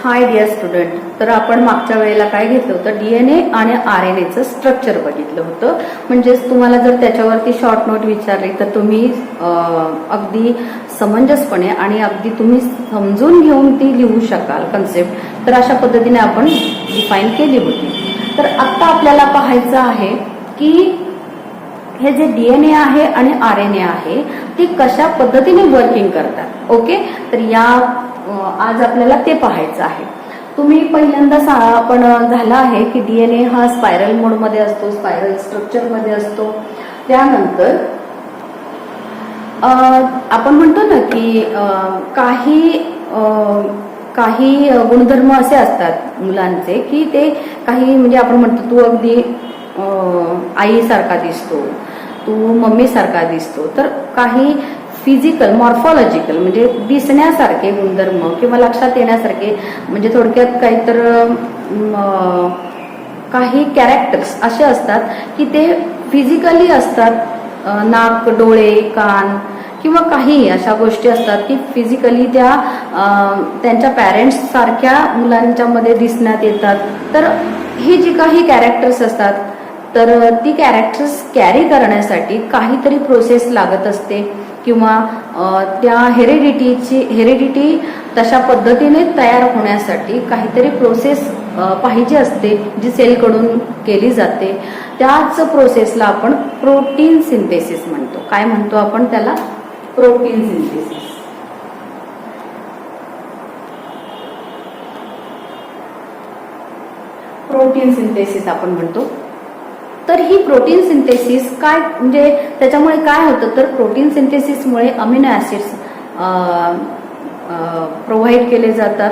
Hi dear student. तर आपण मागच्या वेळेला काय घेतलं होतं, डीएनए आणि आरएनएचं स्ट्रक्चर बघितलं होतं. म्हणजेच तुम्हाला जर त्याच्यावरती शॉर्ट नोट विचारली तर तुम्ही अगदी समंजसपणे आणि अगदी तुम्ही समजून घेऊन ती लिहू शकाल कन्सेप्ट. तर अशा पद्धतीने आपण डिफाईन केली होती. तर आत्ता आपल्याला पाहायचं आहे की हे जे डीएनए आहे आणि आरएनए आहे ते कशा पद्धतीने वर्किंग करतात. ओके, तर या आज आपल्याला ते पाहायचं आहे. तुम्ही पहिल्यांदा आपण झाला आहे की डीएनए हा स्पायरल मोडमध्ये असतो, स्पायरल स्ट्रक्चरमध्ये असतो. त्यानंतर आपण म्हणतो ना की काही गुणधर्म असे असतात मुलांचे की ते काही म्हणजे आपण म्हणतो तू अगदी आईसारखा दिसतो, तू मम्मीसारखा दिसतो. तर काही फिजिकल मॉर्फॉलॉजिकल म्हणजे दिसण्यासारखे गुणधर्म किंवा लक्षात येण्यासारखे म्हणजे थोडक्यात काही कॅरेक्टर्स असे असतात की ते फिजिकली असतात. नाक, डोळे, कान किंवा काही अशा गोष्टी असतात की फिजिकली त्या त्यांच्या पॅरेंट्स सारख्या मुलांच्या मध्ये दिसण्यात येतात. तर ही जी काही कॅरेक्टर्स असतात तर ती कॅरेक्टर्स कॅरी करण्यासाठी काहीतरी प्रोसेस लागत असते किंवा त्या हेरिडिटी तशा पद्धतीने तयार होण्यासाठी काहीतरी प्रोसेस पाहिजे असते जी सेलकडून केली जाते. त्याच प्रोसेसला आपण प्रोटीन सिंथेसिस म्हणतो. काय म्हणतो आपण त्याला? Protein synthesis. प्रोटीन सिंथेसिस आपण म्हणतो. तर ही प्रोटीन सिंथेसिस काय म्हणजे त्याच्यामुळे काय होतं, तर प्रोटीन सिंथेसिसमुळे अमिनो ऍसिड्स प्रोव्हाइड केले जातात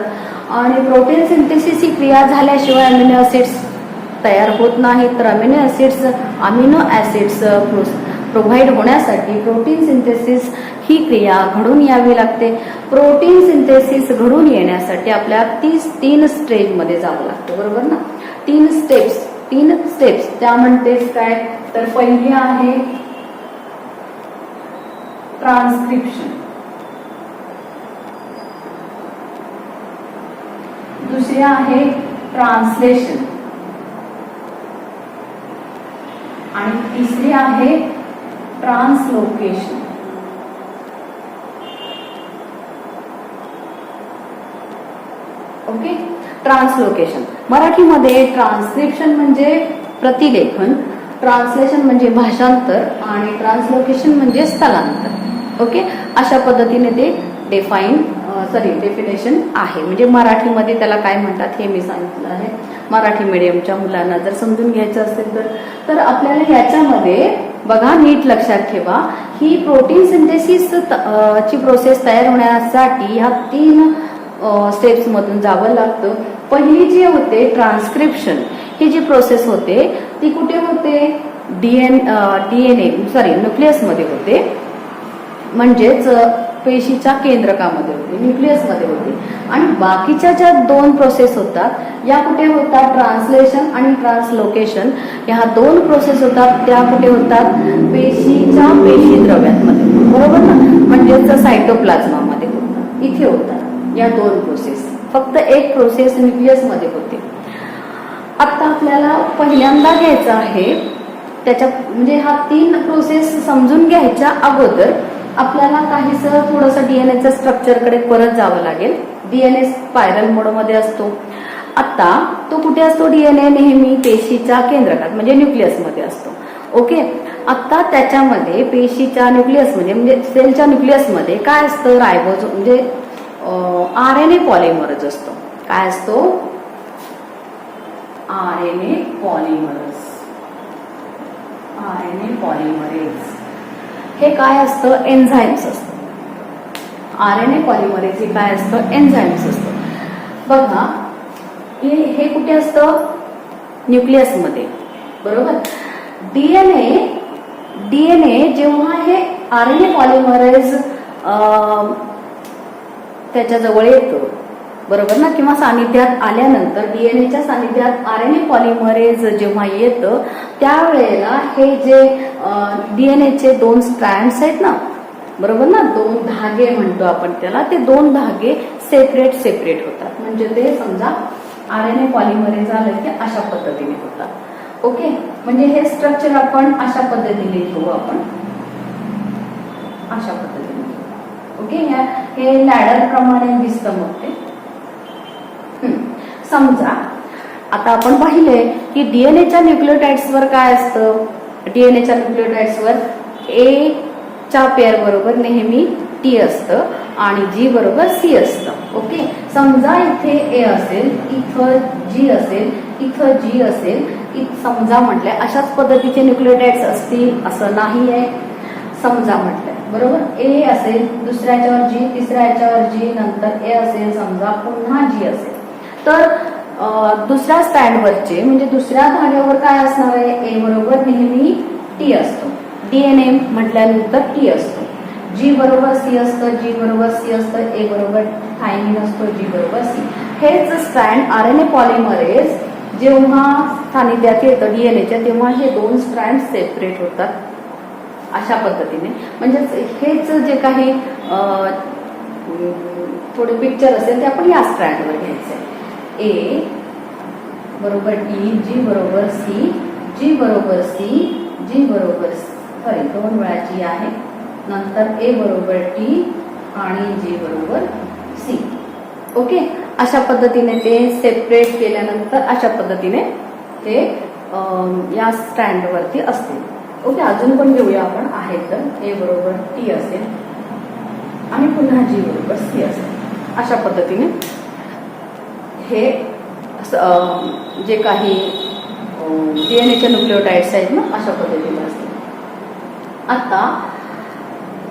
आणि प्रोटीन सिंथेसिस ही क्रिया झाल्याशिवाय अमिनो ऍसिड्स तयार होत नाहीत. तर अमिनो ऍसिड्स प्रोव्हाइड होण्यासाठी प्रोटीन सिंथेसिस ही क्रिया घडून यावी लागते. प्रोटीन सिंथेसिस घडून येण्यासाठी आपल्याला 3 स्टेजमध्ये जावं लागतं, बरोबर ना? 3 स्टेप्स. त्या म्हणतेच काय, तर पहिली आहे ट्रान्सक्रिप्शन, दुसरी आहे ट्रान्सलेशन आणि तिसरी आहे ट्रान्सलोकेशन. Okay, translocation. मराठीमध्ये ट्रान्सक्रिप्शन म्हणजे प्रतिलेखन, ट्रान्सलेशन म्हणजे भाषांतर आणि ट्रान्सलोकेशन म्हणजे स्थलांतर. ओके, अशा पद्धतीने ते डेफिनेशन आहे. म्हणजे मराठीमध्ये त्याला काय म्हणतात हे मी सांगितलं आहे. मराठी मीडियमच्या मुलांना जर समजून घ्यायचं असेल तर आपल्याला याच्यामध्ये बघा, नीट लक्षात ठेवा, ही प्रोटीन सिंथेसिस ची प्रोसेस तयार होण्यासाठी ह्या 3 स्टेप्स मधून जावं लागतं. पहिली जी होते ट्रान्सक्रिप्शन, ही जी प्रोसेस होते ती कुठे होते? न्यूक्लियस मध्ये होते. म्हणजेच पेशीच्या केंद्रकामध्ये होते, न्यूक्लियस मध्ये होते. आणि बाकीच्या ज्या 2 प्रोसेस होतात या कुठे होतात? ट्रान्सलेशन आणि ट्रान्सलोकेशन. ह्या 2 प्रोसेस होतात त्या कुठे होतात? पेशीच्या पेशी द्रव्यांमध्ये, बरोबर ना? म्हणजेच सायटोप्लाझ्मामध्ये होतात, इथे होतात या 2 प्रोसेस. फक्त एक प्रोसेस न्यूक्लियस मध्ये होते. आता आपल्याला पहिल्यांदा घ्यायचं आहे त्याच्या म्हणजे हा 3 प्रोसेस समजून घ्यायच्या अगोदर आपल्याला काहीसं थोडंसं डीएनएच्या स्ट्रक्चरकडे परत जावं लागेल. डीएनए स्पायरल मोडमध्ये असतो. आता तो कुठे असतो? डीएनए नेहमी पेशीच्या केंद्रकात म्हणजे न्यूक्लियस मध्ये असतो. ओके, आता त्याच्यामध्ये पेशीच्या न्यूक्लियसमध्ये म्हणजे सेलच्या न्यूक्लियसमध्ये काय असतं? रायबोझोम म्हणजे आरएनए पॉलिमरेज असतो. काय असतो? RNA polymerase. हे काय असतं? एन्झाईम्स असतं. आरएनए पॉलिमरेज हे काय असतं? एन्झाईम्स असतं. बघा, हे कुठे असतं? न्यूक्लियस मध्ये, बरोबर? डीएनए जेव्हा हे आरएनए पॉलिमरेज त्याच्या जवळ येतं, बरोबर ना? किंवा सानिध्यात आल्यानंतर डीएनएच्या सानिध्यात आरएनए पॉलिमरेज जेव्हा येतं त्यावेळेला हे जे डीएनएचे 2 स्ट्रँड्स आहेत ना, बरोबर ना, 2 धागे म्हणतो आपण त्याला, ते 2 धागे सेपरेट सेपरेट होतात. म्हणजे ते समजा RNA पॉलिमरेज झालं की अशा पद्धतीने होतात. ओके, म्हणजे हे स्ट्रक्चर आपण अशा पद्धतीने घेऊ, आपण अशा पद्धतीने. ओके, हे लॅडर प्रमाणे दिसतं. मग ते समजा आता आपण पाहिले की डीएनएच्या न्यूक्लियोटाइड्सवर काय असतं. डीएनएच्या न्यूक्लियोटाइड्सवर ए च्या पेअर बरोबर नेहमी टी असतं आणि जी बरोबर सी असतं. ओके, समजा इथे ए असेल, इथं जी असेल, इथं जी असेल, समजा म्हटलंय अशाच पद्धतीचे न्यूक्लियोटाइड्स असतील असं नाही आहे. समजा म्हटलंय बरोबर, ए असेल, दुसऱ्या याच्यावर जी, तिसऱ्या याच्यावर जी, नंतर ए असेल, समजा पुन्हा जी असेल, तर दुसऱ्या स्टँडवरचे म्हणजे दुसऱ्या धाग्यावर काय असणार आहे. ए बरोबर नेहमी टी असतो. डीएनए म्हटल्यानंतर टी असतो. जी बरोबर सी असतं, जी बरोबर सी असतं, ए बरोबर थायमिन असतो, जी बरोबर सी. हेच स्ट्रँड RNA पॉलिमरेज जेव्हा सानिध्यात येतं डीएनएच्या, तेव्हा हे दोन स्ट्रँड सेपरेट होतात अशा पद्धतीने. म्हणजे हेच जे काही थोडे पिक्चर असेल ते आपण या स्ट्रँडवर घ्यायचंय. ए बरोबर टी, जी बरोबर सी, जी बरोबर सी, जी बरोबर सॉरी 2 वेळा जी आहे, नंतर ए बरोबर टी आणि जी बरोबर सी. ओके, अशा पद्धतीने ते सेपरेट केल्यानंतर अशा पद्धतीने ते या स्टँडवरती असतील. ओके, अजून पण घेऊया आपण. आहे तर ए बरोबर टी असेल आणि पुन्हा जी बरोबर सी असेल. अशा पद्धतीने हे जे काही डीएनएच्या न्यूक्लियोटाइड्स आहेत ना, अशा पद्धतीने असतील. आता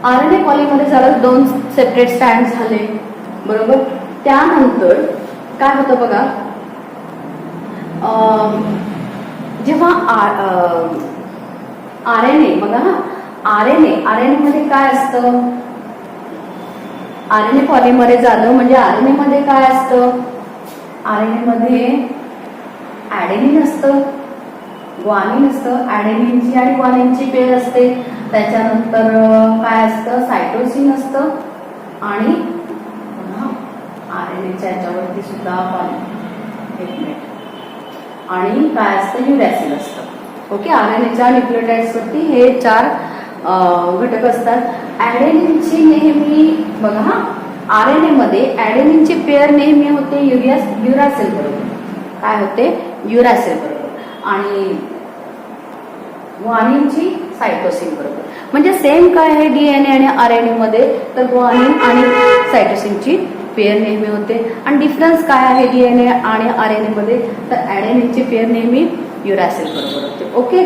RNA पॉलिमरेज झालं, 2 सेपरेट स्टँड झाले बरोबर. त्यानंतर काय होतं बघा, जेव्हा RNA बघा ना, RNA मध्ये काय असतं. RNA पॉलिमरेज झालं म्हणजे RNA मध्ये काय असतं. RNA मध्ये ॲडेनिन असतं, ग्वानिन असतं. ॲडेनिनची आणि ग्वानिनची पेअर असते. त्याच्यानंतर काय असतं, सायटोसिन असतं आणि RNAच्या याच्यावरती सुद्धा आणि काय असतं, युरॅसिल असतं. ओके, RNAच्या न्यूक्लियोटाइड्सवरती हे 4 घटक असतात. ॲडेनिनची नेहमी बघा हा, RNA मध्ये ॲडेनिनची पेअर नेहमी होते युरॅसिल बरोबर. काय होते, युरॅसिल बरोबर. आणि ग्वानिनची सायटोसिन बरोबर. म्हणजे सेम काय आहे डीएनए आणि RNA मध्ये, तर ग्वानिन आणि सायटोसिनची पेअर नेहमी होते. आणि डिफरन्स काय आहे डीएनए आणि RNA मध्ये, तर ॲडेनिनची पेअर नेहमी युरॅसिल बरोबर होते. ओके,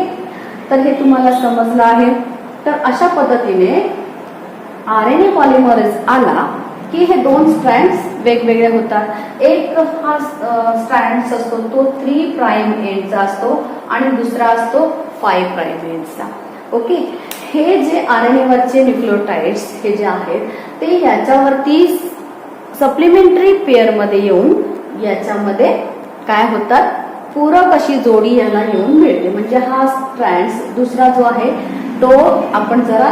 तर हे तुम्हाला समजलं आहे. तर अशा पद्धतीने RNA पॉलिमरेज आला की हे 2 स्ट्रँड्स वेगवेगळे होतात. एक हा स्ट्रँड असतो तो 3 प्राइम एंडचा असतो आणि दुसरा असतो 5 प्राइम एंडचा. ओके, हे जे RNA वरचे न्यूक्लियोटाइड्स हे जे आहेत ते याच्यावरती सप्लिमेंटरी पेअर मध्ये येऊन याच्यामध्ये काय होतात, पूरक अशी जोडी याला येऊन मिळते. म्हणजे हा स्ट्रँड्स दुसरा जो आहे तो आपण जरा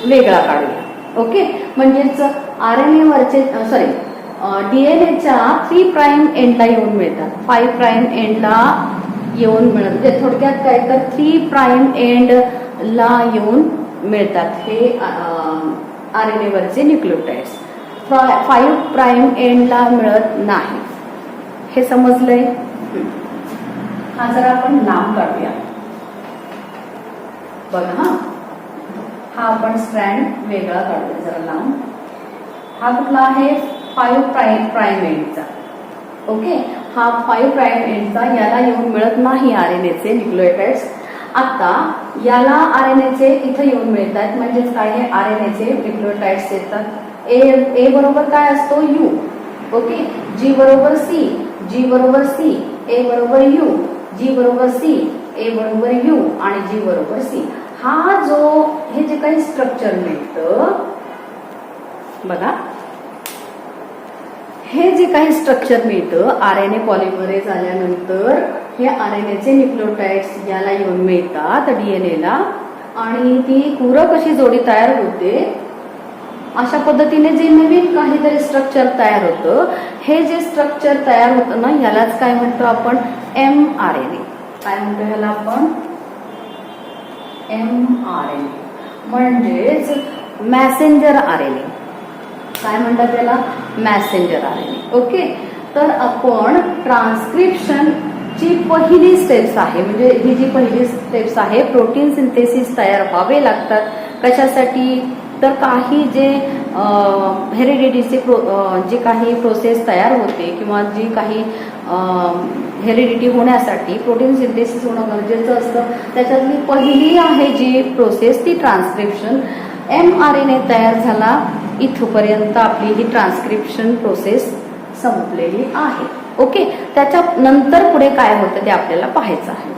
वेगळा काढूया. ओके, म्हणजेच RNA वरचे डीएनएच्या 3 प्राइम एंडला येऊन मिळतात, 5 प्राइम एंडला येऊन मिळत. म्हणजे थोडक्यात काय, तर 3 प्राइम एंडला येऊन मिळतात हे RNA वरचे न्यूक्लियोटाइड्स. 5 प्राइम एंडला मिळत नाही. हे समजलंय. हा जरा आपण लांब काढूया बघा. हा आपण स्ट्रँड वेगळा काढूया जरा लांब. हा कुठला आहे, 5 प्राइम एंडचा. ओके, हा 5 प्राइम एंडचा याला येऊन मिळत नाही RNAचे न्यूक्लियोटाइड्स. आता याला RNAचे इथं येऊन मिळतात. म्हणजेच काय, हे RNAचे न्यूक्लियोटाइड्स येतात. ए बरोबर काय असतो, यू. ओके, जी बरोबर सी, जी बरोबर सी, ए बरोबर यू, जी बरोबर सी, ए बरोबर यू आणि जी बरोबर सी. हा जो हे जे काही स्ट्रक्चर मिळतं बघा, हे जे काही स्ट्रक्चर मिळतं RNA पॉलिमरेज आल्यानंतर हे RNAचे न्यूक्लियोटाइड्स याला येऊन मिळतात डीएनएला आणि ती पूरक अशी जोडी तयार होते अशा पद्धतीने जे नवीन काहीतरी स्ट्रक्चर तयार होतं, हे जे स्ट्रक्चर तयार होतं ना, ह्यालाच काय म्हणतो आपण, mRNA. काय म्हणतो ह्याला आपण, mRNA. म्हणजेच मॅसेंजर आरएनए. काय म्हणतात त्याला, मॅसेंजर आरएनए. ओके. तर आपण ट्रान्सक्रिप्शन ची पहिली स्टेप्स आहे, म्हणजे ही जी पहिली स्टेप्स आहे, प्रोटीन सिंथेसिस तयार व्हावे लागतात. कशासाठी, तर काही जे हेरिडिटीचे जे काही प्रोसेस तयार होते किंवा जी काही हेरिडिटी होण्यासाठी प्रोटीन सिंथेसिस होणं गरजेचं असतं. त्याच्यातली पहिली आहे जी प्रोसेस ती ट्रान्सक्रिप्शन. mRNA तयार झाला, इथपर्यंत आपली ही ट्रान्सक्रिप्शन प्रोसेस संपलेली आहे. ओके. त्याच्या नंतर पुढे काय होतं ते आपल्याला पाहायचं आहे.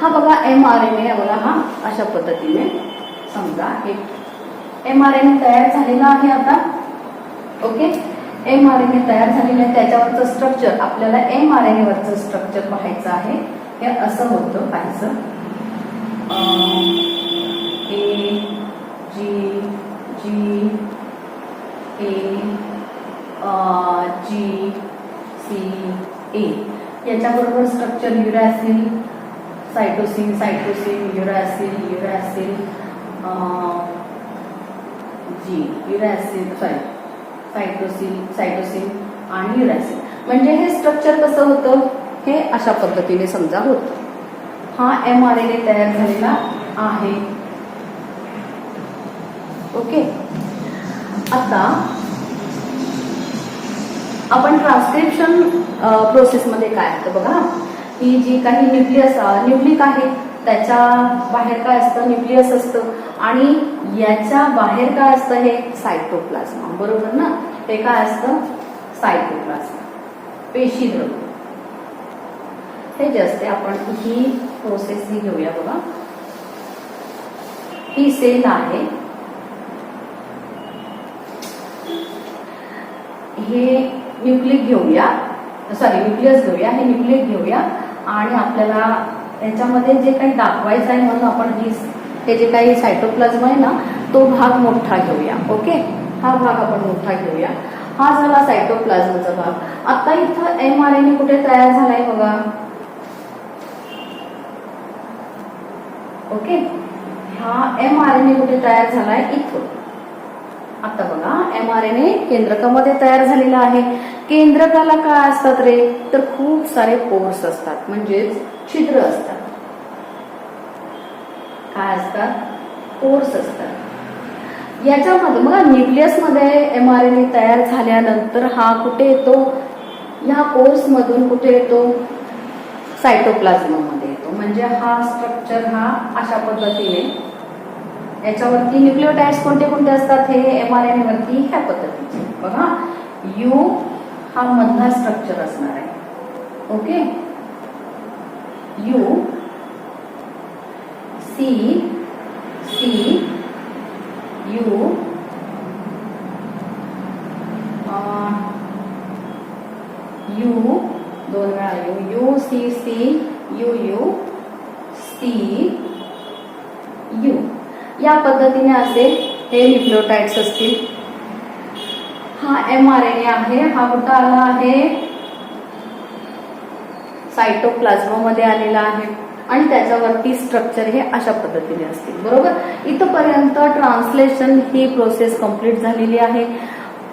हा बघा mRNA, बघा हा अशा पद्धतीने समजा एक mRNA तयार झालेला आहे आता. ओके. mRNA तयार झालेलं आहे, त्याच्यावरचं स्ट्रक्चर आपल्याला mRNA वरचं स्ट्रक्चर पाहायचं आहे. हे असं होतं काहीच, A. याच्याबरोबर स्ट्रक्चर युरॅसिल, सायटोसिन, युरॅसिल, सायटोसिन आणि युरॅसिल. म्हणजे हे स्ट्रक्चर कसं होतं, हे अशा पद्धतीने समजा होतं. हा mRNA तयार झालेला आहे. ओके. आता आपण ट्रान्सक्रिप्शन प्रोसेसमध्ये काय असतं बघा, ही जी काही न्यूक्लिक आहे त्याच्या बाहेर काय असतं, न्यूक्लियस असतं, आणि याच्या बाहेर काय असतं, हे सायटोप्लाझ्मा. बरोबर ना. ते काय असतं, सायटोप्लाझ्मा, पेशीद्रव्य. हे जे असते, आपण ही प्रोसेस ही घेऊया बघा. ही सेल आहे, हे न्यूक्लियस घेऊया, हे न्यूक्लियस घेऊया, आणि आपल्याला याच्यामध्ये जे काही दाखवायचं आहे म्हणून आपण हे जे काही सायटोप्लाझ्मा आहे ना, तो भाग मोठा घेऊया. ओके. हा भाग आपण मोठा घेऊया. हा झाला सायटोप्लाझ्माचा भाग. आता इथं mRNA कुठे तयार झालाय बघा. ओके. हा mRNA कुठे तयार झालाय, इथं. आता बघा mRNA केंद्रकामध्ये तयार झालेला आहे. केंद्रकाला काय असतात रे, तर खूप सारे पोर्स असतात, म्हणजेच छिद्र असतात. काय असतात, पोर्स असतात. याच्यामध्ये बघा न्यूक्लियस मध्ये mRNA तयार झाल्यानंतर हा कुठे येतो, या पोर्स मधून कुठे येतो, सायटोप्लाझ्मा मध्ये येतो. म्हणजे हा स्ट्रक्चर हा अशा पद्धतीने, याच्यावरती न्यूक्लियोटाइड्स कोणते कोणते असतात, हे mRNA वरती ह्या पद्धतीचे बघा. U हा मधला स्ट्रक्चर असणार आहे. Okay. U, C, U, U, दोन वेळा U, C, U, C, U. या पद्धतीने असे हे न्यूक्लियोटाइड्स असतील. हा mRNA आहे, हा कुठं आला आहे, सायटोप्लाझ्मा मध्ये आलेला आहे, आणि त्याच्यावरती स्ट्रक्चर हे अशा पद्धतीने असतील. बरोबर. इथपर्यंत ट्रान्सलेशन ही प्रोसेस कंप्लीट झालेली आहे.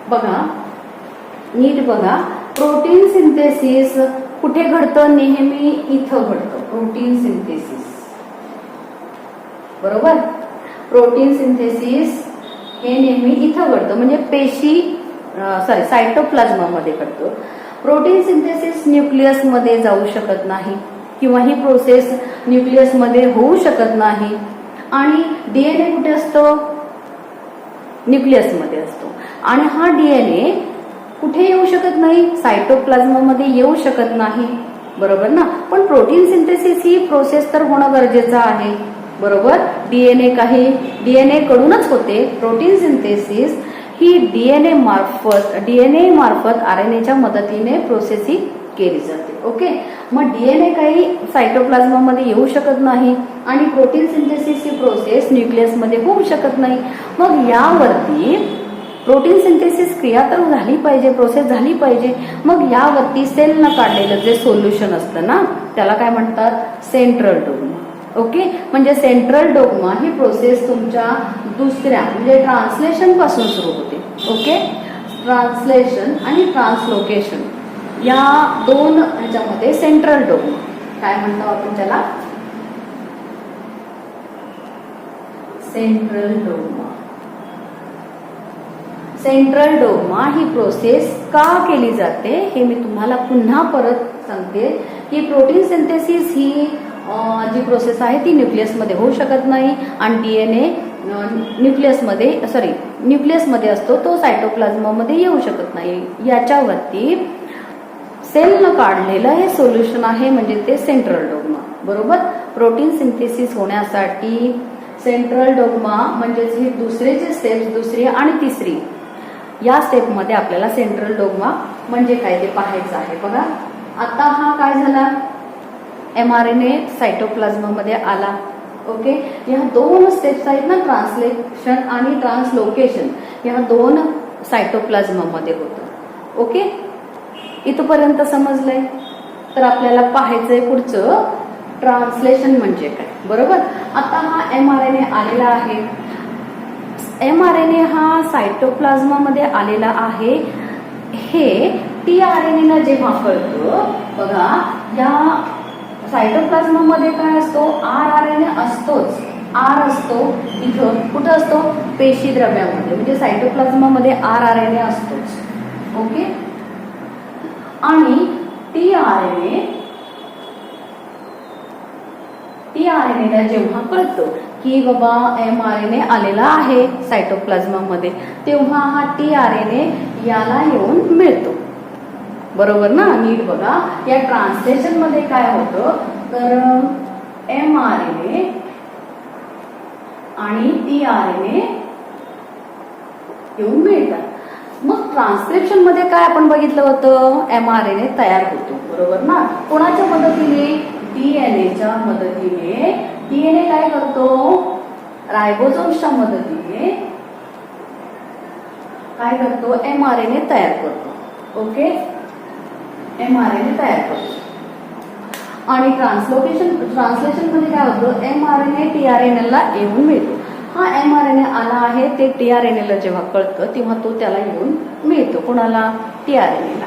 बघा नीट बघा, प्रोटीन सिंथेसिस कुठे घडतं, नेहमी इथं घडतं. प्रोटीन सिंथेसिस, बरोबर. प्रोटीन सिंथेसिस हे नेहमी इथं घडतं, म्हणजे सायटोप्लाझ्मा मध्ये घडतं. प्रोटीन सिंथेसिस न्यूक्लियस मध्ये जाऊ शकत नाही, किंवा ही प्रोसेस न्यूक्लियस मध्ये होऊ शकत नाही. आणि डीएनए कुठे असतो, न्यूक्लियस मध्ये असतो. आणि हा डीएनए कुठे येऊ शकत नाही, सायटोप्लाझ्मा मध्ये येऊ शकत नाही. बरोबर ना. पण प्रोटीन सिंथेसिस ही प्रोसेस तर होणं गरजेचं आहे. बरोबर. डीएनए कडूनच होते. प्रोटीन सिंथेसिस ही डीएनए मार्फत आरएनएच्या मदतीने प्रोसेसिंग केली जाते. ओके. मग डीएनए काही सायटोप्लाझ्मा मध्ये येऊ शकत नाही, आणि प्रोटीन सिंथेसिस ही प्रोसेस न्यूक्लियस मध्ये होऊ शकत नाही. मग यावरती प्रोटीन सिंथेसिस क्रिया तर झाली पाहिजे, प्रोसेस झाली पाहिजे. मग यावरती सेलनं काढलेलं जे सोल्युशन असतं ना त्याला काय म्हणतात, सेंट्रल डोग्मा. ओके, म्हणजे सेंट्रल डोग्मा ही प्रोसेस तुमच्या दुसऱ्या म्हणजे ट्रान्सलेशन पासून सुरू होते. ओके, ट्रान्सलेशन आणि ट्रान्सलोकेशन या दोन ह्याच्यामध्ये सेंट्रल डोग्मा काय म्हणतो आपण त्याला, सेंट्रल डोग्मा. सेंट्रल डोग्मा ही प्रोसेस का केली जाते हे मी तुम्हाला पुन्हा परत सांगते की प्रोटीन सिंथेसिस ही जी प्रोसेस आहे ती न्यूक्लियसमध्ये होऊ शकत नाही आणि डीएनए न्यूक्लियसमध्ये असतो, तो सायटोप्लाझ्मामध्ये येऊ शकत नाही. याच्यावरती सेलनं काढलेलं हे सोल्युशन आहे म्हणजे ते सेंट्रल डोग्मा. बरोबर, प्रोटीन सिंथेसिस होण्यासाठी सेंट्रल डोग्मा म्हणजेच ही दुसरे जे स्टेप्स, दुसरी आणि तिसरी, या स्टेपमध्ये आपल्याला सेंट्रल डोग्मा म्हणजे काय ते पाहायचं आहे. बघा आता हा काय झाला, mRNA सायटोप्लाझ्मामध्ये आला. ओके, ह्या दोन स्टेप्स आहेत ना, ट्रान्सलेशन आणि ट्रान्सलोकेशन, ह्या दोन सायटोप्लाझ्मामध्ये होतं. ओके, इथपर्यंत समजलंय. तर आपल्याला पाहायचंय पुढचं ट्रान्सलेशन म्हणजे काय. बरोबर, आता हा mRNA आलेला आहे. mRNA हा सायटोप्लाझ्मामध्ये आलेला आहे. हे tRNA जेव्हा कळतं, बघा या सायटोप्लाझ्मामध्ये काय असतो, rRNA असतोच. R असतो इथं, कुठं असतो, पेशी द्रव्यामध्ये, म्हणजे सायटोप्लाझ्मामध्ये rRNA असतोच. ओके, आणि tRNA जेव्हा कळतं की बाबा mRNA आलेला आहे सायटोप्लाझ्मामध्ये, तेव्हा हा tRNA याला येऊन मिळतो. बरोबर ना, नीट बघा. या ट्रान्सलेशन मध्ये काय होतं, तर mRNA आणि tRNA येऊन मिळतात. मग ट्रान्सक्रिप्शन मध्ये काय आपण बघितलं होतं, mRNA तयार होतो. बरोबर ना, कोणाच्या मदतीने, डीएनएच्या मदतीने. डीएनए काय करतो, रायबोझोम्सच्या मदतीने काय करतो, mRNA तयार करतो. ओके, mRNA तयार करतो. आणि ट्रान्सलेशन मध्ये काय होतं, mRNA tRNA ला येऊन मिळतो. हा mRNA आला आहे, ते tRNA ला जेव्हा कळतं तेव्हा तो त्याला येऊन मिळतो. कोणाला, tRNA ला.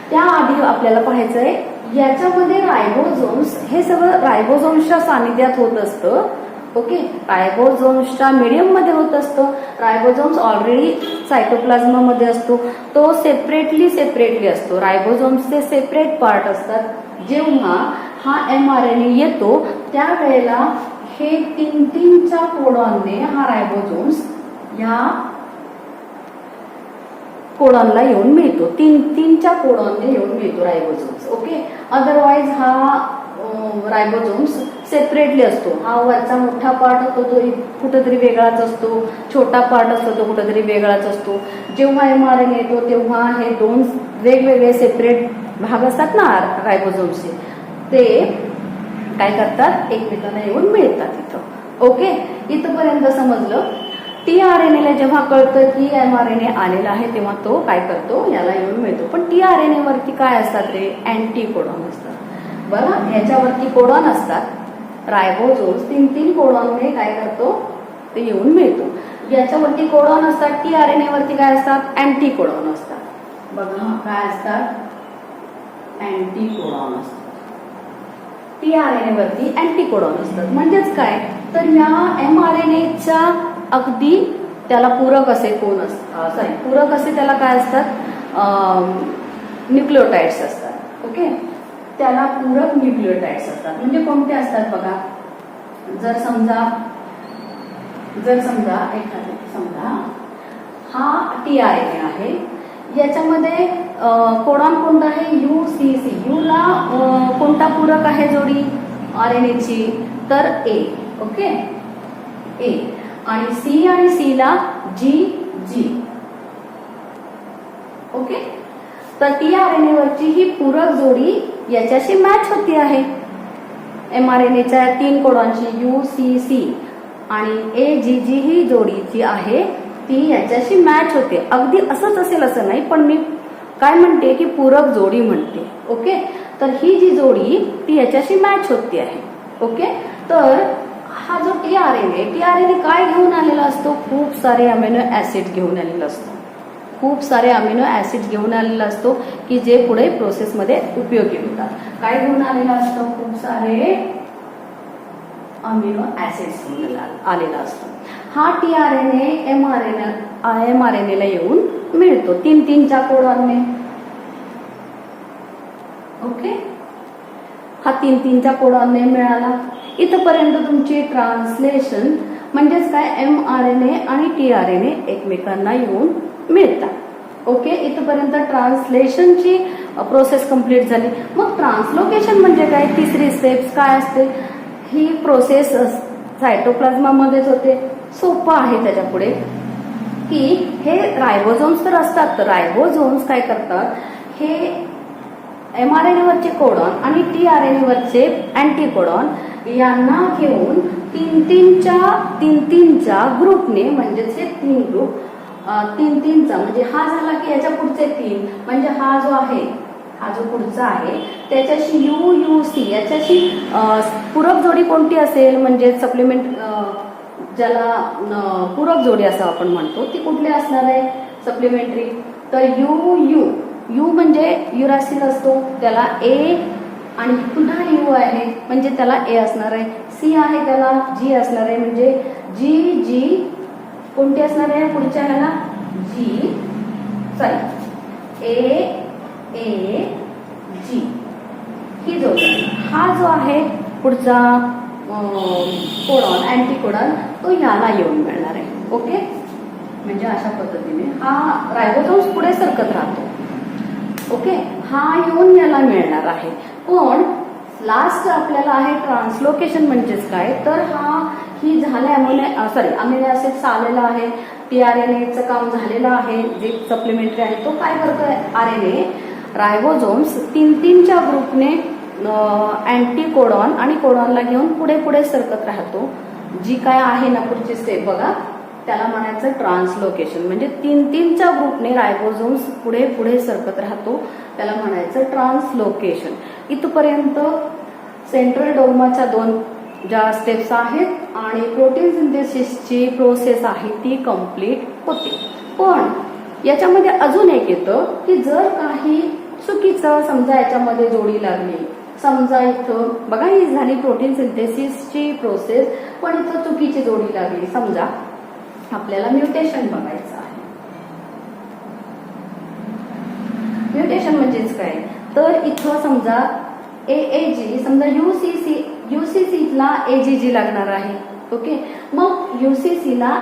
त्याआधी आपल्याला पाहायचंय याच्यामध्ये रायबोझोम्स, हे सगळं रायबोझोम्सच्या सानिध्यात होत असतं. ओके, रायबोझोम्सच्या मीडियम मध्ये होत असतं. रायबोझोम्स ऑलरेडी सायटोप्लाझ्मामध्ये असतो, तो सेपरेटली असतो. रायबोझोम्सचे सेपरेट पार्ट असतात. जेव्हा हा mRNA येतो त्यावेळेला हे 3-3च्या कोडॉनने हा रायबोझोम्स या कोडॉनला येऊन मिळतो. 3-3च्या कोडॉनने येऊन मिळतो रायबोझोम्स. ओके, अदरवाईज हा रायबोझोम्स सेपरेटली असतो. हा वरचा मोठा पार्ट असतो तो कुठेतरी वेगळाच असतो, छोटा पार्ट असतो तो कुठेतरी वेगळाच असतो. जेव्हा mRNA येतो तेव्हा हे दोन वेगवेगळे सेपरेट भाग असतात ना रायबोझोम्सचे, ते काय करतात, एकमेकांना येऊन मिळतात इथं. ओके, इथपर्यंत समजलं. tRNA ला जेव्हा कळतं की mRNA आलेला आहे तेव्हा तो काय करतो, याला येऊन मिळतो. पण tRNA वरती काय असतात रे, अँटी कोडॉन असतात. बरं, याच्यावरती कोडॉन असतात. रायबोझोम्स 3-3 कोडॉनने काय करतो, ते येऊन मिळतो. याच्यावरती कोडॉन असतात, tRNA वरती काय असतात, अँटी कोडॉन असतात. बघा काय असतात, अँटी कोडॉन असतात. tRNA वरती अँटी कोडॉन असतात. म्हणजेच काय, तर या mRNAच्या अगदी त्याला पूरक असे कोण असतात, पूरक असे त्याला काय असतात, न्यूक्लिओटाइड्स असतात. ओके, त्याला पूरक न्यूक्लिओटाइड्स असतात. म्हणजे कोणते असतात बघा, जर समजा एखादे समजा हा tRNA आहे, याच्यामध्ये कोडॉन कोणता आहे, UCC. यू ला कोणता पूरक आहे जोडी RNA ची, तर A. Okay, A. आणि C आणि C ला GG. ओके, तर tRNA वरची ही पूरक जोडी याच्याशी मॅच होती आहे. mRNAच्या 3 कोडॉनची UCC आणि AGG ही जोडी जी आहे ती याच्याशी मॅच होते. अगदी असंच असेल असं नाही, पण मी काय म्हणते की पूरक जोडी म्हणते. ओके, तर ही जी जोडी ती याच्याशी मॅच होती आहे. ओके, तर हा जो टीआरएनए काय घेऊन आलेला असतो? खूप सारे अमिनो ऍसिड घेऊन आलेला असतो. खूप सारे अमिनो ऍसिड घेऊन आलेला असतो की जे पुढे प्रोसेसमध्ये उपयोगी होतात. काय घेऊन आलेला असतो? खूप सारे अमिनो ऍसिड्स घेऊन आलेला असतो. हा टीआरएनए एमआरएनएला येऊन मिळतो 3-3च्या कोडॉनने. ओके, हा 3-3च्या कोडॉनने मिळाला. इथपर्यंत तुमची ट्रान्सलेशन म्हणजेच काय, एमआरएनए आणि टीआरएनए एकमेकांना येऊन मिळतात. ओके, इथपर्यंत ट्रान्सलेशनची प्रोसेस कंप्लीट झाली. मग ट्रान्सलोकेशन म्हणजे काय? तिसरी स्टेप्स काय असते? ही प्रोसेस सायटोप्लाझ्मामध्येच होते. सोपं आहे त्याच्या पुढे की हे रायबोझोम्स तर असतात, तर रायबोझोम्स काय करतात, हे एमआरएनए वरचे कोडॉन आणि टीआरएनए वरचे अँटीकोडॉन यांना घेऊन 3-3च्या ग्रुपने, म्हणजेच हे 3 ग्रुप 3-3चा म्हणजे हा झाला की याच्या पुढचे 3, म्हणजे हा जो आहे, हा जो पुढचा आहे त्याच्याशी UUC याच्याशी पूरक जोडी कोणती असेल, म्हणजे सप्लिमेंट ज्याला पूरक जोडी असं आपण म्हणतो, ती कुठली असणार आहे? सप्लिमेंटरी. तर यू म्हणजे युरासिल असतो, त्याला ए, आणि पुन्हा यू आहे म्हणजे त्याला ए असणार आहे. सी आहे त्याला जी असणार आहे, म्हणजे जी कोणती असणार आहे पुढच्या ह्याला? जी, सॉरी, ए जी ही जोडी. हा जो आहे पुढचा कोडॉन, अँटीकोडॉन, तो याला येऊन मिळणार आहे. ओके, म्हणजे अशा पद्धतीने हा रायबोझोम्स पुढे सरकत राहतो. ओके, हा येऊन याला मिळणार आहे. पण लास्ट आपल्याला आहे ट्रान्सलोकेशन म्हणजेच काय, तर ही झाले अमिनो ऍसिड्स आलेला आहे, टीआरएनएचं काम झालेलं आहे, जे सप्लिमेंटरी आहे तो काय करतोय, आरएनए. रायबोझोम्स 3-3च्या ग्रुपने अँटीकोडॉन आणि कोडॉनला घेऊन पुढे सरकत राहतो. जी काय आहे ना पुढची स्टेप बघा, त्याला म्हणायचं ट्रान्सलोकेशन. म्हणजे 3-3च्या ग्रुपने रायबोझोम्स पुढे सरकत राहतो, त्याला म्हणायचं ट्रान्सलोकेशन. इथपर्यंत सेंट्रल डोग्माच्या 2 ज्या स्टेप्स आहेत आणि प्रोटीन सिंथेसिसची प्रोसेस आहे ती कंप्लीट होते. पण याच्यामध्ये अजून एक येतं की जर काही चुकीचं समजा याच्यामध्ये जोडी लागली, समजा इथं बघा ही झाली प्रोटीन सिंथेसिसची प्रोसेस, पण इथं चुकीची जोडी लागली, समजा आपल्याला म्युटेशन बघायचं आहे. म्युटेशन म्हणजेच काय, तर इथं समजा AAG, समजा UCC ला AGG लागणार आहे. ओके, मग UCC ला